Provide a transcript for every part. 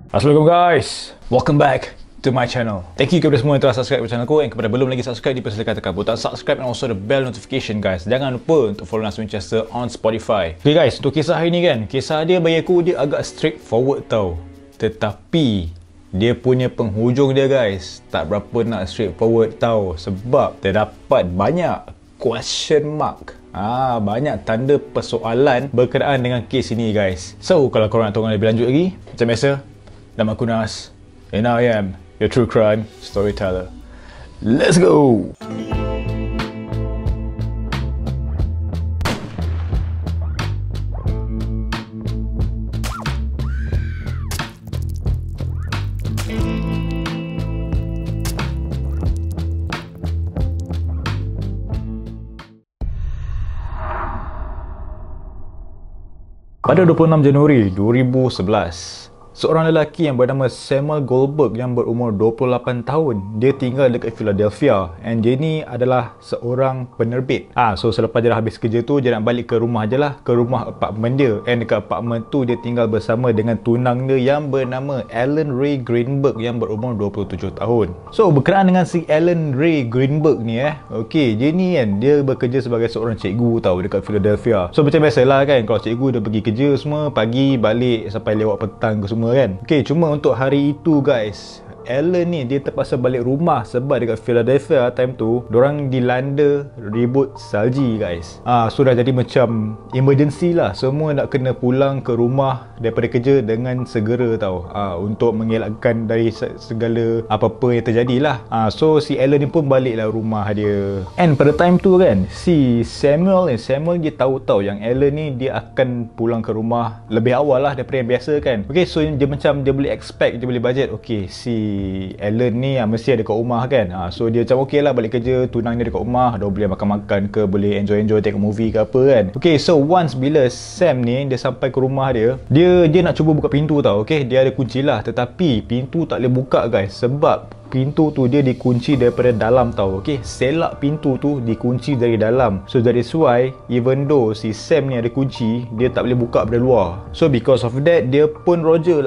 Assalamualaikum guys, welcome back to my channel. Thank you kepada semua yang telah subscribe channel aku, and kepada belum lagi subscribe, dipersilakan tekan butang subscribe and also the bell notification guys. Jangan lupa untuk follow Nas Winchester on Spotify. Okay guys, untuk kisah hari ni kan, kisah dia bagi aku dia agak straightforward tau, tetapi dia punya penghujung dia guys tak berapa nak straightforward tau, sebab terdapat banyak question mark. Banyak tanda persoalan berkenaan dengan kes ini guys. So kalau korang nak tengok lebih lanjut lagi, macam biasa, nama aku Nas, and I am your true crime storyteller. Let's go! Pada 26 Januari 2011, seorang lelaki yang bernama Samuel Goldberg yang berumur 28 tahun, dia tinggal dekat Philadelphia, and dia ni adalah seorang penerbit. So selepas dia dah habis kerja tu, dia nak balik ke rumah je lah, ke rumah apartmen dia, and dekat apartmen tu dia tinggal bersama dengan tunang dia yang bernama Alan Ray Greenberg yang berumur 27 tahun. So berkenaan dengan si Alan Ray Greenberg ni okay, dia ni kan, dia bekerja sebagai seorang cikgu tau dekat Philadelphia. So macam biasalah kan, kalau cikgu dia pergi kerja semua, pagi balik sampai lewat petang ke semua kan. Okay, cuma untuk hari itu guys, Alan ni dia terpaksa balik rumah sebab dekat Philadelphia time tu dorang dilanda ribut salji guys. So dah jadi macam emergency lah, semua nak kena pulang ke rumah daripada kerja dengan segera tau, untuk mengelakkan dari segala apa-apa yang terjadi lah. So si Alan ni pun balik lah rumah dia, and pada time tu kan, si Samuel dia tahu yang Alan ni dia akan pulang ke rumah lebih awal lah daripada yang biasa kan. Okay, so dia macam dia boleh expect, dia boleh budget, okay si Alan ni mesti ada kat rumah kan. So dia macam okey lah, balik kerja, tunang dia dekat rumah, dah boleh makan-makan ke, boleh enjoy tengok movie ke apa kan. Okay, so once bila Sam ni dia sampai ke rumah dia nak cuba buka pintu tau. Okay, dia ada kunci lah, tetapi pintu tak boleh buka guys, sebab pintu tu dia dikunci daripada dalam tau. Okay, selak pintu tu dikunci dari dalam. So that is why even though si Sam ni ada kunci, dia tak boleh buka dari luar. So because of that, dia pun Roger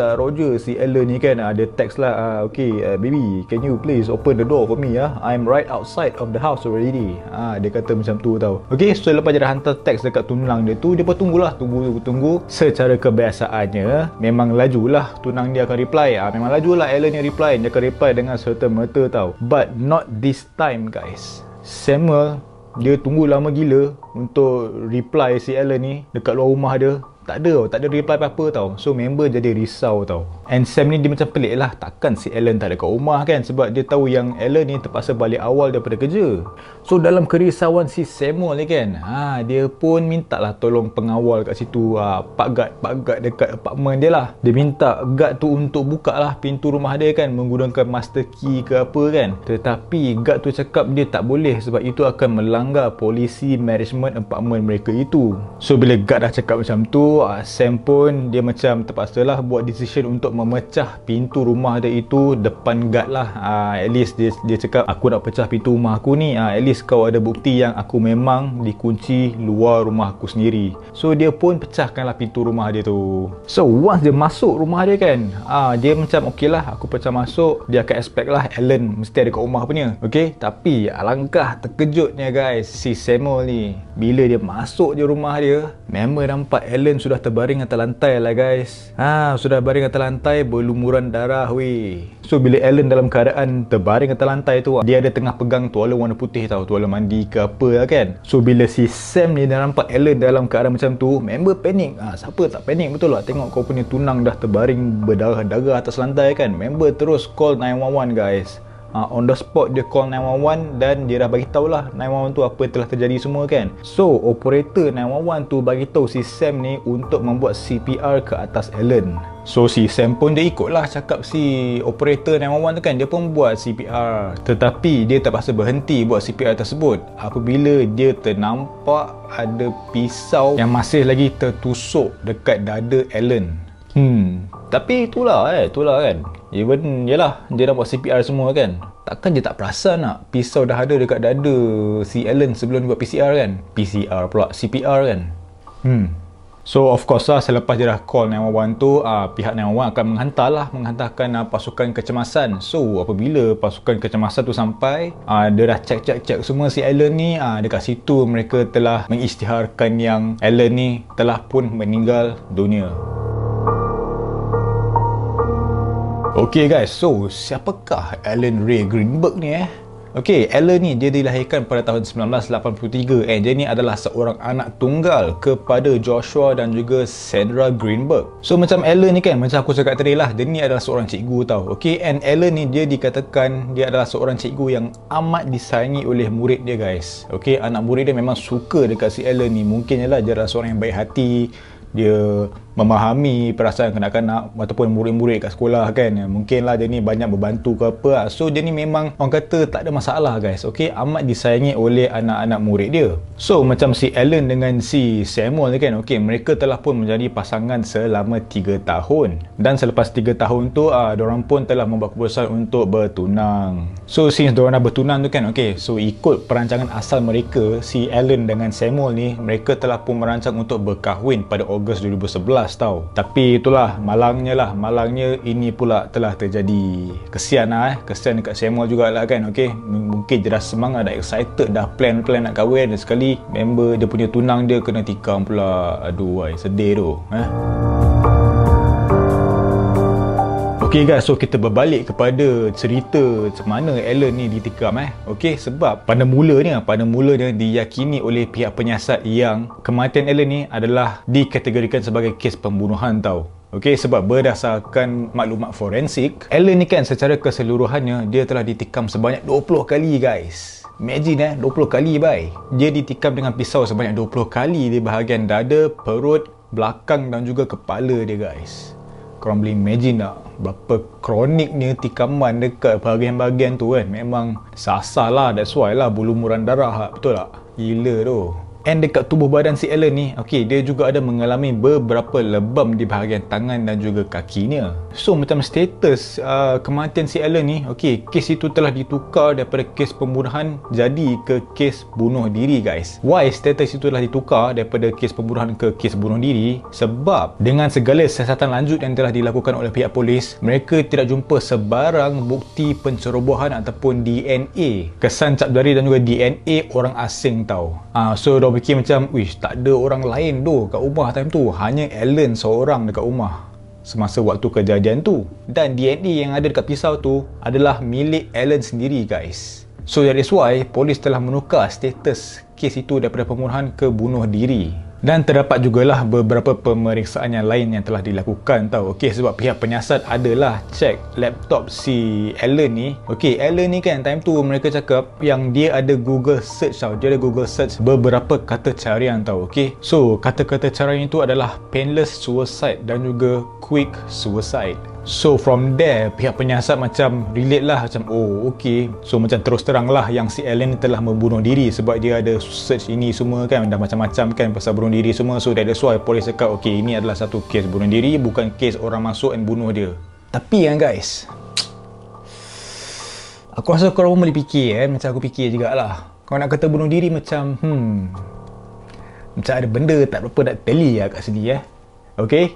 si Alan ni kan, dia text lah, okay baby, can you please open the door for me I'm right outside of the house already. Dia kata macam tu tau. Okay, so lepas dia dah hantar teks dekat tunang dia tu, dia pun tunggu. Secara kebiasaannya memang lajulah tunang dia akan reply. Memang lajulah Alan ni reply, dia akan reply dengan serta-merta tau. But not this time guys. Samuel dia tunggu lama gila untuk reply si Alan ni dekat luar rumah dia. Tak ada reply apa-apa tau. So member jadi risau tau. And Sam ni dia macam pelik lah, takkan si Alan tak ada kat rumah kan, sebab dia tahu yang Alan ni terpaksa balik awal daripada kerja. So dalam kerisauan si Samuel ni kan, dia pun minta lah tolong pengawal kat situ, Pak Guard dekat apartmen dia lah. Dia minta guard tu untuk buka lah pintu rumah dia kan, menggunakan master key ke apa kan. Tetapi guard tu cakap dia tak boleh, sebab itu akan melanggar polisi management apartmen mereka itu. So bila guard dah cakap macam tu, Sam pun dia macam terpaksa lah buat decision untuk memecah pintu rumah dia itu depan guard lah. At least dia cakap, aku nak pecah pintu rumah aku ni, at least kau ada bukti yang aku memang dikunci luar rumah aku sendiri. So dia pun pecahkan lah pintu rumah dia tu. So once dia masuk rumah dia kan, dia macam okey lah, aku pecah masuk, dia akan expect lah Alan mesti ada kat rumah punya. Okay, tapi alangkah terkejutnya guys si Samuel ni, bila dia masuk je rumah dia, member nampak Alan sudah terbaring atas lantai lah guys. Sudah baring atas lantai, berlumuran darah weh. So bila Alan dalam keadaan terbaring atas lantai tu, dia ada tengah pegang tuala warna putih tau, tuala mandi ke apa lah kan. So bila si Sam ni dah nampak Alan dalam keadaan macam tu, member panik. Siapa tak panik betul lah, tengok kau punya tunang dah terbaring berdarah-darah atas lantai kan. Member terus call 911 guys. On the spot dia call 911, dan dia dah bagi tahu lah 911 tu apa yang telah terjadi semua kan. So operator 911 tu bagi tahu si Sam ni untuk membuat CPR ke atas Alan. So si Sam pun dia ikutlah cakap si operator 911 tu kan, dia pun buat CPR. Tetapi dia terpaksa berhenti buat CPR tersebut apabila dia ternampak ada pisau yang masih lagi tertusuk dekat dada Alan. Tapi itulah kan, even yelah dia dah buat CPR semua kan, takkan dia tak perasan nak pisau dah ada dekat dada si Alan sebelum dia buat PCR kan. PCR pula, CPR kan. So of course lah, selepas dia dah call 911 tu, pihak 911 akan menghantarkan pasukan kecemasan. So apabila pasukan kecemasan tu sampai, dia dah cek semua si Alan ni, dekat situ mereka telah mengisytiharkan yang Alan ni telah pun meninggal dunia. Okay guys, so siapakah Alan Ray Greenberg ni Okay, Alan ni dia dilahirkan pada tahun 1983 and dia ni adalah seorang anak tunggal kepada Joshua dan juga Sandra Greenberg. So macam Alan ni kan, macam aku cakap tadi lah, dia ni adalah seorang cikgu tau. Okay, and Alan ni dia dikatakan dia adalah seorang cikgu yang amat disayangi oleh murid dia guys. Okay, anak murid dia memang suka dekat si Alan ni. Mungkin je lah dia adalah seorang yang baik hati, dia memahami perasaan kanak-kanak ataupun murid-murid kat sekolah kan. Mungkin lah dia ni banyak membantu ke apa. So dia ni memang orang kata tak ada masalah guys. Okay, amat disayangi oleh anak-anak murid dia. So macam si Alan dengan si Samuel ni kan, okay, mereka telah pun menjadi pasangan selama 3 tahun. Dan selepas 3 tahun tu, diorang pun telah membuat keputusan untuk bertunang. So since diorang dah bertunang tu kan, okay, so ikut perancangan asal mereka, si Alan dengan Samuel ni, mereka telah pun merancang untuk berkahwin pada Ogos 2011 tau. Tapi itulah malangnya ini pula telah terjadi. Kesian kesian dekat Samuel jugalah kan. Okay, mungkin dia dah semangat, dah excited, dah plan nak kahwin, dan sekali member dia punya tunang dia kena tikam pula. Aduh, sedih tu. Okay guys, so kita berbalik kepada cerita macam mana Alan ni ditikam Okay, sebab pada mulanya diyakini oleh pihak penyiasat yang kematian Alan ni adalah dikategorikan sebagai kes pembunuhan tau. Okay, sebab berdasarkan maklumat forensik, Alan ni kan secara keseluruhannya dia telah ditikam sebanyak 20 kali guys. Imagine 20 kali bye. Dia ditikam dengan pisau sebanyak 20 kali di bahagian dada, perut, belakang dan juga kepala dia guys. Korang boleh imagine tak berapa kroniknya tikaman dekat bahagian-bahagian tu kan. Memang sasar lah, that's why lah bulu muran darah, betul tak? Gila tu. And dekat tubuh badan si Alan ni, okay, dia juga ada mengalami beberapa lebam di bahagian tangan dan juga kakinya. So macam status kematian si Alan ni, okay, kes itu telah ditukar daripada kes pembunuhan jadi ke kes bunuh diri guys. Why status itu telah ditukar daripada kes pembunuhan ke kes bunuh diri? Sebab dengan segala siasatan lanjut yang telah dilakukan oleh pihak polis, mereka tidak jumpa sebarang bukti pencerobohan ataupun DNA, kesan cap jari dan juga DNA orang asing tau. So fikir macam, wish, tak ada orang lain tu kat rumah time tu, hanya Alan seorang dekat rumah semasa waktu kejadian tu. Dan DNA yang ada dekat pisau tu adalah milik Alan sendiri guys. So that is why polis telah menukar status kes itu daripada pembunuhan ke bunuh diri. Dan terdapat jugalah beberapa pemeriksaan yang lain yang telah dilakukan tau. Okay, sebab pihak penyiasat adalah check laptop si Alan ni. Okay, Alan ni kan time tu mereka cakap yang dia ada Google search tau. Dia ada Google search beberapa kata carian tau. Okay, so kata-kata carian itu adalah painless suicide dan juga quick suicide. So from there pihak penyiasat macam relate lah, macam oh okay, so macam terus terang lah yang si Alan telah membunuh diri sebab dia ada search ini semua kan, dah macam-macam kan pasal bunuh diri semua. So that's why polis cakap okay, ini adalah satu kes bunuh diri, bukan kes orang masuk dan bunuh dia. Tapi kan guys, aku rasa korang pun boleh fikir macam aku fikir jugalah. Kau nak kata bunuh diri macam macam ada benda tak berapa nak teli lah kat sini okay.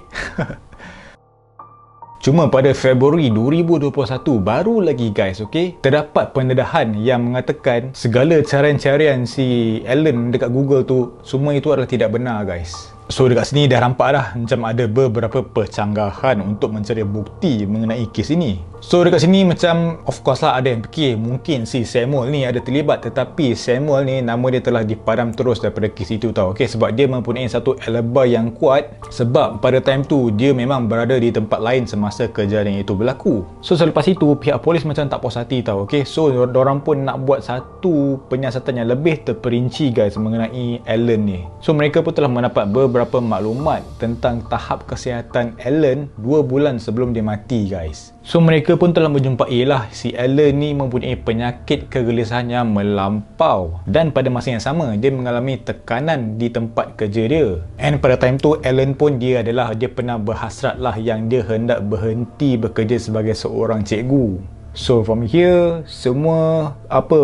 Cuma pada Februari 2021 baru lagi guys, okay, terdapat pendedahan yang mengatakan segala carian-carian si Alan dekat Google tu, semua itu adalah tidak benar guys. So dekat sini dah nampak dah macam ada beberapa percanggahan untuk mencari bukti mengenai kes ini. So dekat sini macam of course lah ada yang fikir mungkin si Samuel ni ada terlibat, tetapi Samuel ni nama dia telah dipadam terus daripada kes itu tau. Okay, sebab dia mempunyai satu alibi yang kuat sebab pada time tu dia memang berada di tempat lain semasa kejadian itu berlaku. So selepas itu pihak polis macam tak puas hati tau. Okay, so diorang pun nak buat satu penyiasatan yang lebih terperinci guys mengenai Alan ni. So mereka pun telah mendapat beberapa maklumat tentang tahap kesihatan Alan 2 bulan sebelum dia mati guys. So mereka pun telah menjumpai lah si Alan ni mempunyai penyakit kegelisahan yang melampau dan pada masa yang sama dia mengalami tekanan di tempat kerja dia. And pada time tu Alan pun dia pernah berhasrat lah yang dia hendak berhenti bekerja sebagai seorang cikgu. So from here semua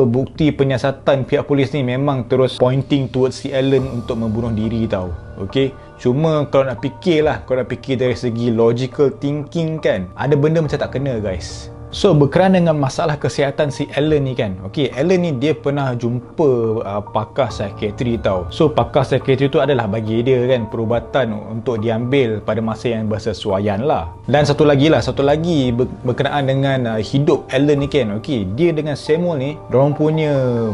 bukti penyiasatan pihak polis ni memang terus pointing towards si Alan untuk membunuh diri tau. Okay, Cuma kalau nak fikir lah, kalau nak fikir dari segi logical thinking kan, ada benda macam tak kena guys. So berkenaan dengan masalah kesihatan si Alan ni kan, okay, Alan ni dia pernah jumpa pakar psikiatri tau. So pakar psikiatri tu adalah bagi dia kan perubatan untuk diambil pada masa yang bersesuaian lah. Dan satu lagi berkenaan dengan hidup Alan ni kan, okay, dia dengan Samuel ni, diorang punya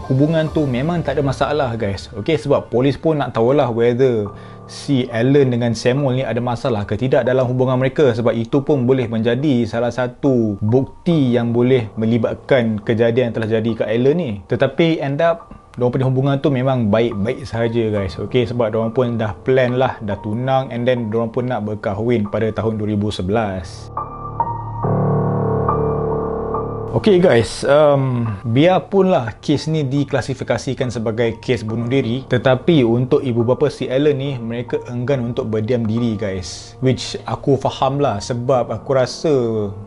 hubungan tu memang tak ada masalah guys. Okay, sebab polis pun nak tahulah whether si Alan dengan Samuel ni ada masalah ke tidak dalam hubungan mereka, sebab itu pun boleh menjadi salah satu bukti yang boleh melibatkan kejadian yang telah jadi ke Alan ni. Tetapi end up diorang punya hubungan tu memang baik-baik sahaja guys. Okay, sebab diorang pun dah plan lah, dah tunang, and then diorang pun nak berkahwin pada tahun 2011. Okay guys, biarpunlah kes ni diklasifikasikan sebagai kes bunuh diri, tetapi untuk ibu bapa si Alan ni, mereka enggan untuk berdiam diri guys. Which aku faham lah, sebab aku rasa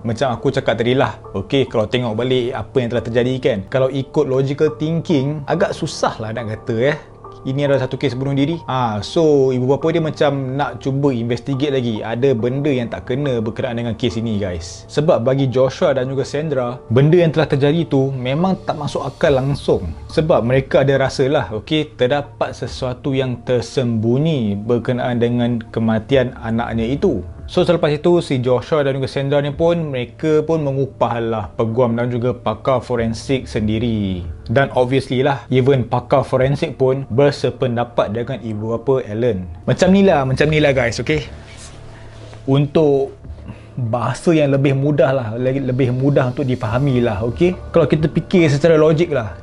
macam aku cakap tadi lah, okay, kalau tengok balik apa yang telah terjadi kan, kalau ikut logical thinking, agak susah lah nak kata ini adalah satu kes bunuh diri. So ibu bapa dia macam nak cuba investigate lagi, ada benda yang tak kena berkenaan dengan kes ini guys. Sebab bagi Joshua dan juga Sandra, benda yang telah terjadi tu memang tak masuk akal langsung. Sebab mereka ada rasa lah, okay, terdapat sesuatu yang tersembunyi berkenaan dengan kematian anaknya itu. So selepas itu si Joshua dan juga Sandra ni pun, mereka pun mengupahlah peguam dan juga pakar forensik sendiri. Dan obviously lah, even pakar forensik pun bersependapat dengan ibu bapa Alan. Macam ni lah guys, okay. Untuk bahasa yang lebih mudah lah, lebih mudah untuk difahami lah, okay. Kalau kita fikir secara logik lah,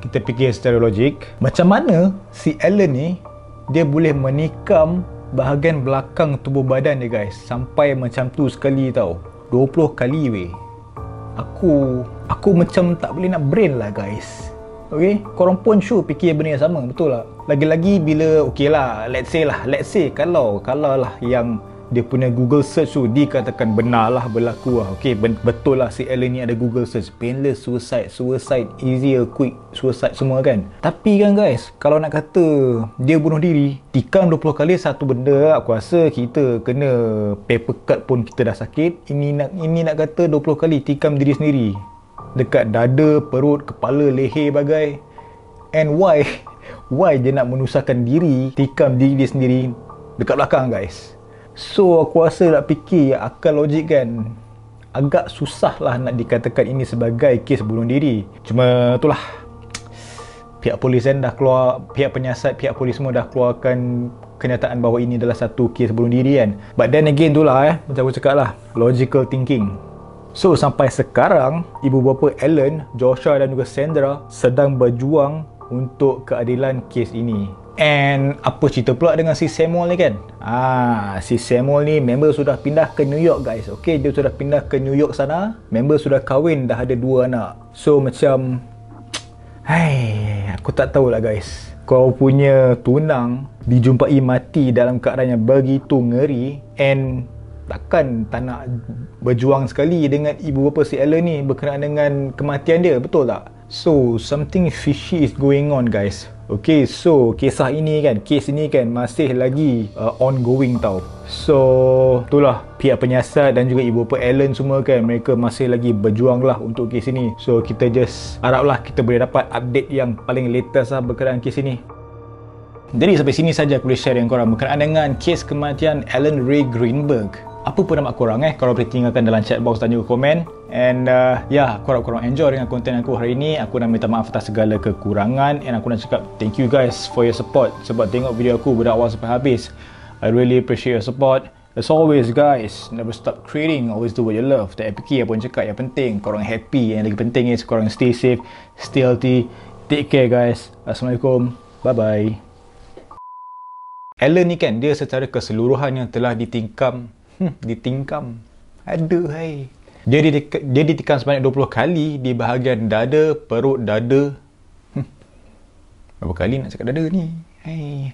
macam mana si Alan ni dia boleh menikam bahagian belakang tubuh badan dia guys, sampai macam tu sekali tau, 20 kali weh. Aku macam tak boleh nak brain lah guys. Okay, korang pun sure fikir benda yang sama, betul lah. Lagi-lagi bila, okay lah, let's say kalau lah yang dia punya Google search tu dikatakan benar lah, berlaku lah, okay, betul lah si Alan ni ada Google search painless suicide, easier, quick suicide semua kan. Tapi kan guys, kalau nak kata dia bunuh diri, tikam 20 kali satu benda, aku rasa kita kena paper cut pun kita dah sakit. Ini nak kata 20 kali tikam diri sendiri dekat dada, perut, kepala, leher bagai. And why dia nak menusahkan diri, tikam diri dia sendiri dekat belakang guys. So aku rasa nak fikir akal logik kan, agak susah lah nak dikatakan ini sebagai kes bunuh diri. Cuma itulah, pihak polis kan dah keluar, pihak penyiasat, pihak polis semua dah keluarkan kenyataan bahawa ini adalah satu kes bunuh diri kan. But then again itulah macam aku cakap lah, logical thinking. So sampai sekarang, ibu bapa Alan, Joshua dan juga Sandra sedang berjuang untuk keadilan kes ini. And apa cerita pula dengan si Samuel ni kan? Si Samuel ni member sudah pindah ke New York guys. Okay, dia sudah pindah ke New York sana. Member sudah kahwin, dah ada 2 anak. So macam, aku tak tahulah guys. Kau punya tunang dijumpai mati dalam keadaan yang begitu ngeri, and takkan tak nak berjuang sekali dengan ibu bapa si Alan ni berkenaan dengan kematian dia, betul tak? So something fishy is going on guys. Okay, so kes ini kan masih lagi ongoing tau. So itulah, pihak penyiasat dan juga ibu bapa Alan semua kan, mereka masih lagi berjuang lah untuk kes ini. So kita just haraplah kita boleh dapat update yang paling latest lah berkenaan kes ini. Jadi sampai sini saja aku boleh share dengan korang berkenaan dengan kes kematian Alan Ray Greenberg. Apa pun nama korang korang boleh tinggalkan dalam chat box dan juga komen. And aku harap korang enjoy dengan konten aku hari ini. Aku nak minta maaf atas segala kekurangan, and aku nak cakap thank you guys for your support, sebab tengok video aku dari awal sampai habis. I really appreciate your support. As always guys, never stop creating, always do what you love. Tak fikir apa pun cakap, yang penting korang happy. Yang lagi penting is korang stay safe, stay healthy. Take care guys. Assalamualaikum. Bye bye. Alan ni kan, dia secara keseluruhan yang telah ditingkam. Aduh hai. Dia ditikam sebanyak 20 kali di bahagian dada, perut, dada. Berapa kali nak cakap dada ni? Hai.